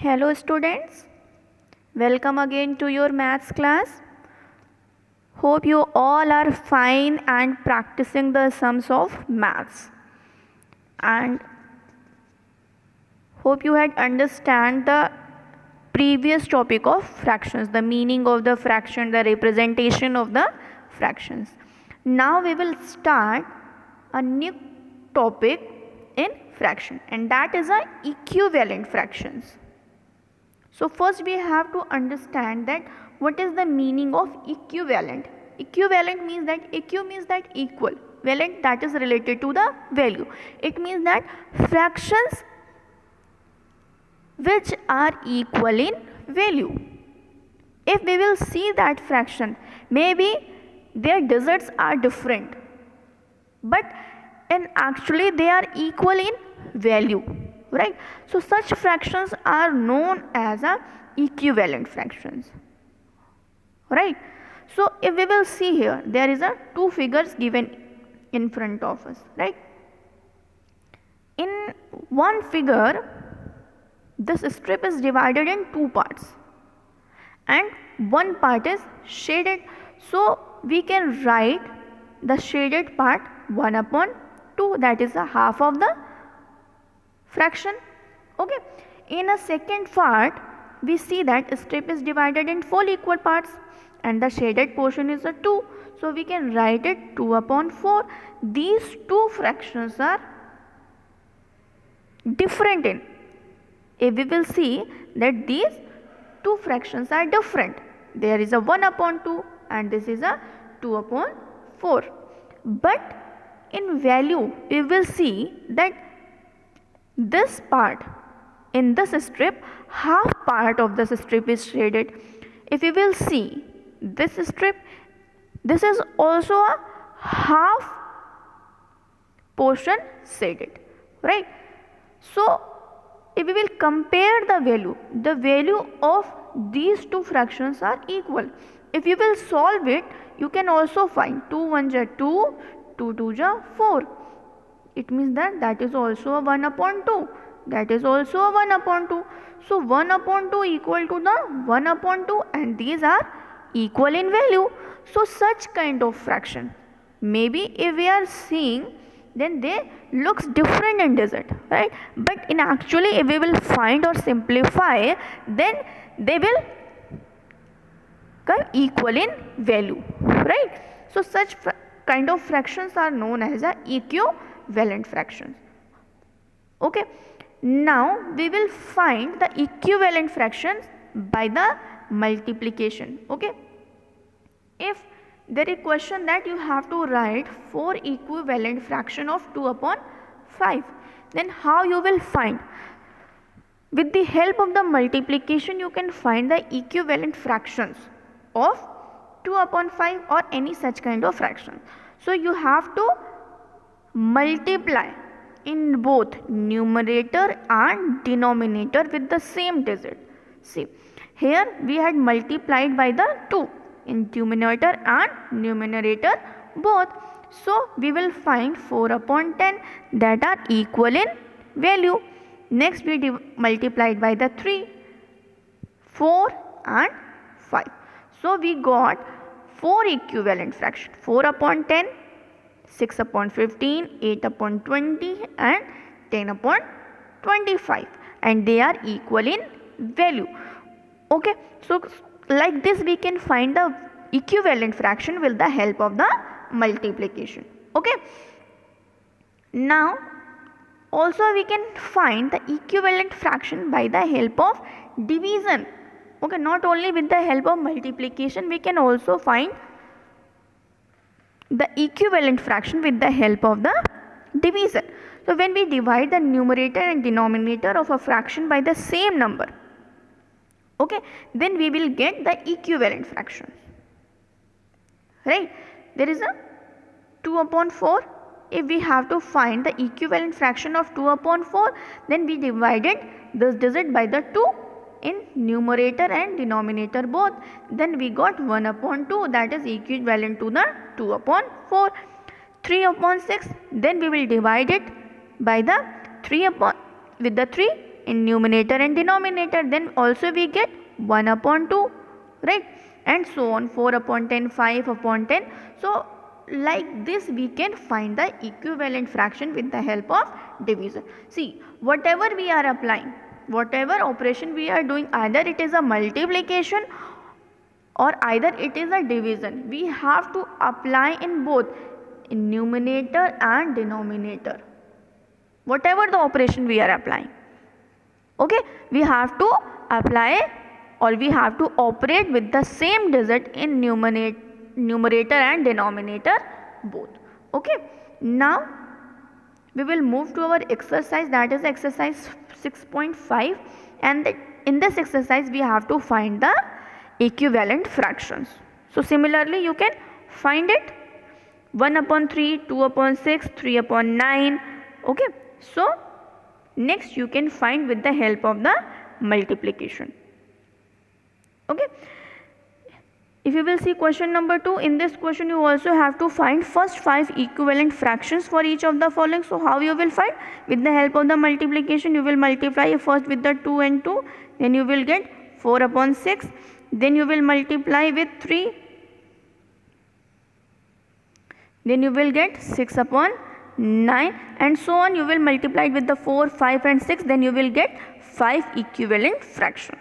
Hello students, welcome again to your maths class. Hope you all are fine and practicing the sums of maths. And hope you had understand the previous topic of fractions, the meaning of the fraction, the representation of the fractions. Now we will start a new topic in fraction, and that is a equivalent fractions. So first we have to understand that what is the meaning of equivalent. Equivalent means that equal, valent that is related to the value. It means that fractions which are equal in value. If we will see that fraction, maybe their digits are different, but actually they are equal in value, right? So such fractions are known as a equivalent fractions, right? So if we will see here, there is a two figures given in front of us, right? In one figure, this strip is divided in two parts and one part is shaded, so we can write the shaded part 1 upon 2, that is a half of the fraction. Okay, in a second part we see that strip is divided in 4 equal parts and the shaded portion is a 2, so we can write it 2 upon 4. These two fractions are different in, if we will see that these two fractions are different, there is a 1 upon 2 and this is a 2 upon 4, but in value we will see that this part in this strip, half part of this strip is shaded. If we will see this strip, this is also a half portion shaded, right? So if we will compare the value of these two fractions are equal. If you will solve it, you can also find 2 1 ja 2, 2 2 ja 4. It means that is also a 1 upon 2. That is also a 1 upon 2. So 1 upon 2 equal to the 1 upon 2 and these are equal in value. So such kind of fraction, maybe if we are seeing, then they looks different in digit, right? But in actually if we will find or simplify, then they will come equal in value, right? So such kind of fractions are known as a equivalent fractions. Okay, now we will find the equivalent fractions by the multiplication. Okay, if there is question that you have to write 4 equivalent fraction of 2 upon 5, then how you will find? With the help of the multiplication you can find the equivalent fractions of 2 upon 5 or any such kind of fraction. So you have to multiply in both numerator and denominator with the same digit. See, here we had multiplied by the 2 in numerator and numerator both. So we will find 4 upon 10 that are equal in value. Next we multiplied by the 3, 4 and 5. So we got 4 equivalent fractions, 4 upon 10, 6 upon 15, 8 upon 20 and 10 upon 25, and they are equal in value. Okay, so like this we can find the equivalent fraction with the help of the multiplication. Okay, now also we can find the equivalent fraction by the help of division. Okay, not only with the help of multiplication, we can also find the equivalent fraction with the help of the division. So when we divide the numerator and denominator of a fraction by the same number, okay, then we will get the equivalent fraction, right? There is a 2 upon 4. If we have to find the equivalent fraction of 2 upon 4, then we divided this digit by the 2 in numerator and denominator both, then we got 1 upon 2, that is equivalent to the 2 upon 4. 3 upon 6, then we will divide it by the 3 upon with the 3 in numerator and denominator, then also we get 1 upon 2, right? And so on, 4 upon 10, 5 upon 10. So like this we can find the equivalent fraction with the help of division. See, whatever we are applying, whatever operation we are doing, either it is a multiplication or either it is a division, we have to apply in both, in numerator and denominator, whatever the operation we are applying. Okay, we have to apply or we have to operate with the same digit in numerator and denominator both. Okay, now we will move to our exercise, that is exercise 6.5, and in this exercise we have to find the equivalent fractions. So similarly you can find it 1 upon 3, 2 upon 6, 3 upon 9. Okay, so next you can find with the help of the multiplication. Okay, if you will see question number 2, in this question you also have to find first 5 equivalent fractions for each of the following. So how you will find? With the help of the multiplication, you will multiply first with the 2 and 2, then you will get 4 upon 6, then you will multiply with 3, then you will get 6 upon 9, and so on. You will multiply it with the 4, 5 and 6, then you will get 5 equivalent fractions,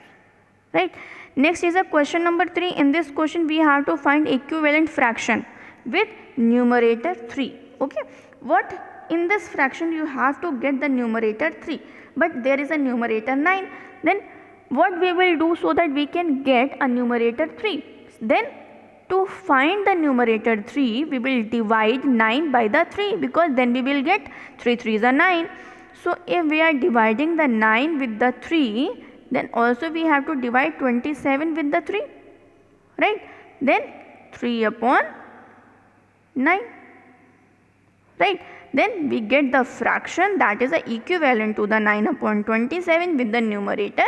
right? Next is a question number 3. In this question we have to find equivalent fraction with numerator 3. Okay, what in this fraction you have to get the numerator 3, but there is a numerator 9. Then what we will do so that we can get a numerator 3? Then to find the numerator 3, we will divide 9 by the 3, because then we will get 3 3s are 9. So if we are dividing the 9 with the 3, then also we have to divide 27 with the 3, right? Then 3 upon 9, right? Then we get the fraction that is equivalent to the 9 upon 27 with the numerator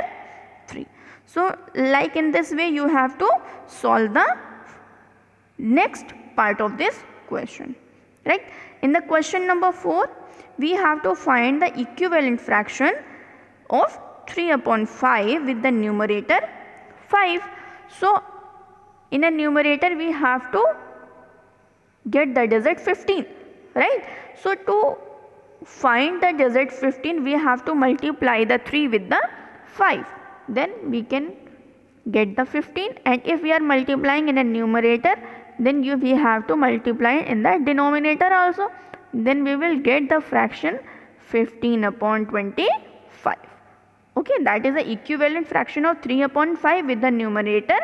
3. So like in this way you have to solve the next part of this question, right? In the question number 4, we have to find the equivalent fraction of 3 upon 5 with the numerator 5. So in a numerator we have to get the digit 15, right? So to find the digit 15 we have to multiply the 3 with the 5, then we can get the 15. And if we are multiplying in a numerator, then we have to multiply in the denominator also, then we will get the fraction 15 upon 25. Okay, that is the equivalent fraction of 3 upon 5 with the numerator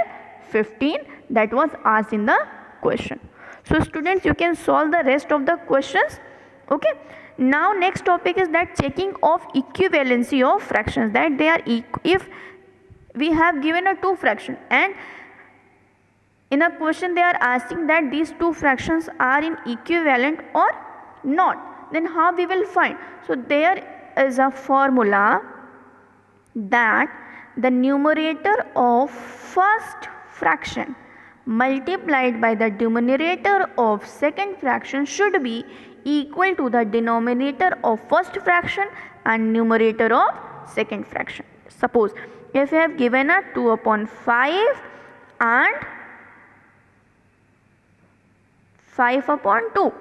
15 that was asked in the question. So students, you can solve the rest of the questions. Okay, now next topic is that checking of equivalency of fractions, that they are if we have given a 2 fraction and in a question they are asking that these 2 fractions are in equivalent or not, then how we will find? So there is a formula that the numerator of first fraction multiplied by the denominator of second fraction should be equal to the denominator of first fraction and numerator of second fraction. Suppose if you have given a 2 upon 5 and 5 upon 2,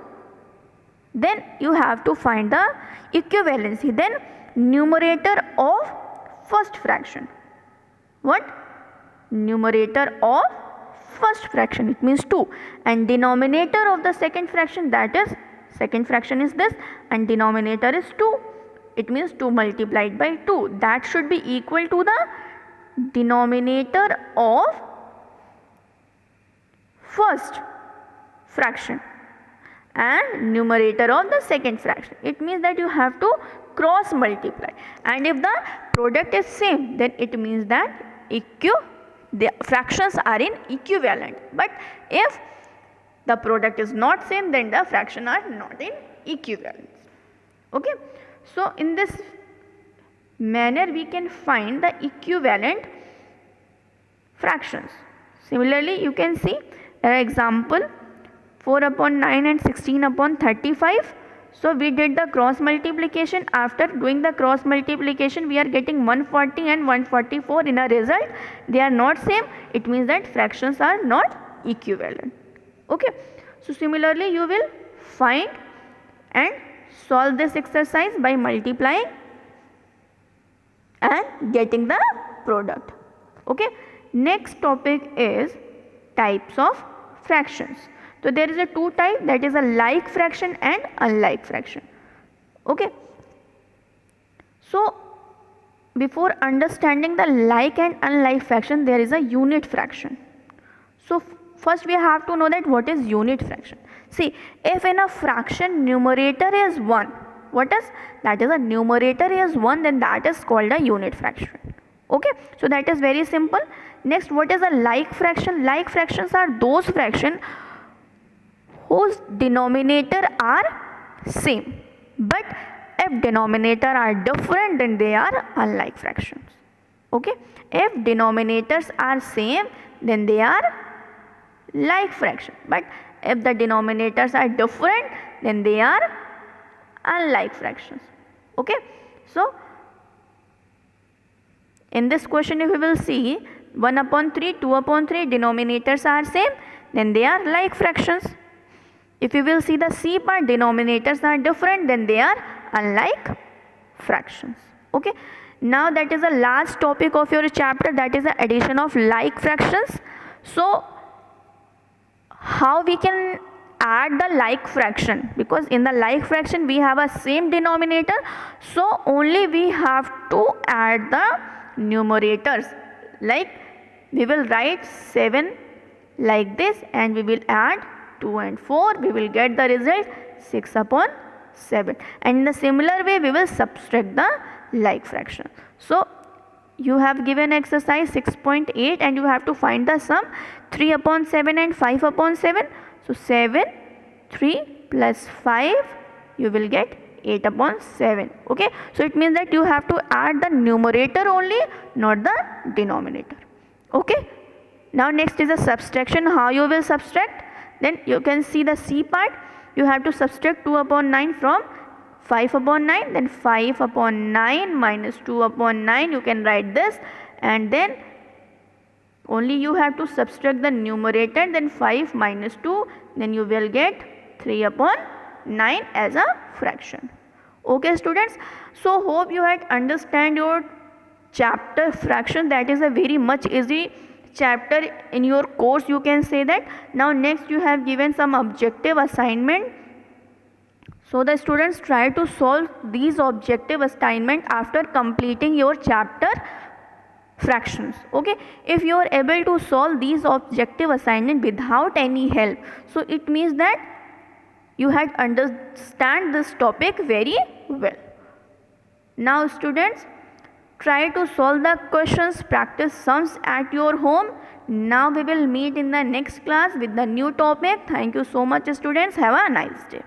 then you have to find the equivalency. Then numerator of first fraction, what? Numerator of first fraction, it means 2, and denominator of the second fraction, that is second fraction is this and denominator is 2, it means 2 multiplied by 2, that should be equal to the denominator of first fraction and numerator of the second fraction. It means that you have to cross multiply, and if the product is same, then it means that the fractions are in equivalent, but if the product is not same, then the fraction are not in equivalence. Okay, so in this manner we can find the equivalent fractions. Similarly, you can see example 4 upon 9 and 16 upon 35. So we did the cross multiplication. After doing the cross multiplication, we are getting 140 and 144 in a result. They are not same. It means that fractions are not equivalent. Okay. So similarly, you will find and solve this exercise by multiplying and getting the product. Okay. Next topic is types of fractions. So there is a two type, that is a like fraction and unlike fraction. Okay. So before understanding the like and unlike fraction, there is a unit fraction. So first we have to know that what is unit fraction. See, if in a fraction numerator is 1, what is that? Is a numerator is 1, then that is called a unit fraction. Okay, so that is very simple. Next, what is a like fraction? Like fractions are those fractions whose denominator are same, but if denominator are different, then they are unlike fractions. Okay, if denominators are same, then they are like fraction, but if the denominators are different, then they are unlike fractions. Okay, so in this question, if we will see 1 upon 3, 2 upon 3, denominators are same, then they are like fractions. If you will see the C part, denominators are different, then they are unlike fractions. Okay. Now that is the last topic of your chapter, that is the addition of like fractions. So how we can add the like fraction? Because in the like fraction we have a same denominator, so only we have to add the numerators. Like we will write 7 like this, and we will add 2 and 4, we will get the result 6 upon 7, and in the similar way we will subtract the like fraction. So you have given exercise 6.8 and you have to find the sum 3 upon 7 and 5 upon 7. So 7, 3 plus 5, you will get 8 upon 7. Okay, so it means that you have to add the numerator only, not the denominator. Okay, now next is a subtraction. How you will subtract? Then you can see the C part. You have to subtract 2 upon 9 from 5 upon 9, then 5 upon 9 minus 2 upon 9, you can write this, and then only you have to subtract the numerator, then 5 minus 2, then you will get 3 upon 9 as a fraction. Okay students, so hope you had understand your chapter fraction. That is a very much easy chapter in your course, you can say that. Now next you have given some objective assignment. So the students try to solve these objective assignment after completing your chapter fractions. Okay, if you are able to solve these objective assignment without any help, so it means that you had understand this topic very well. Now students, try to solve the questions, practice sums at your home. Now we will meet in the next class with the new topic. Thank you so much students. Have a nice day.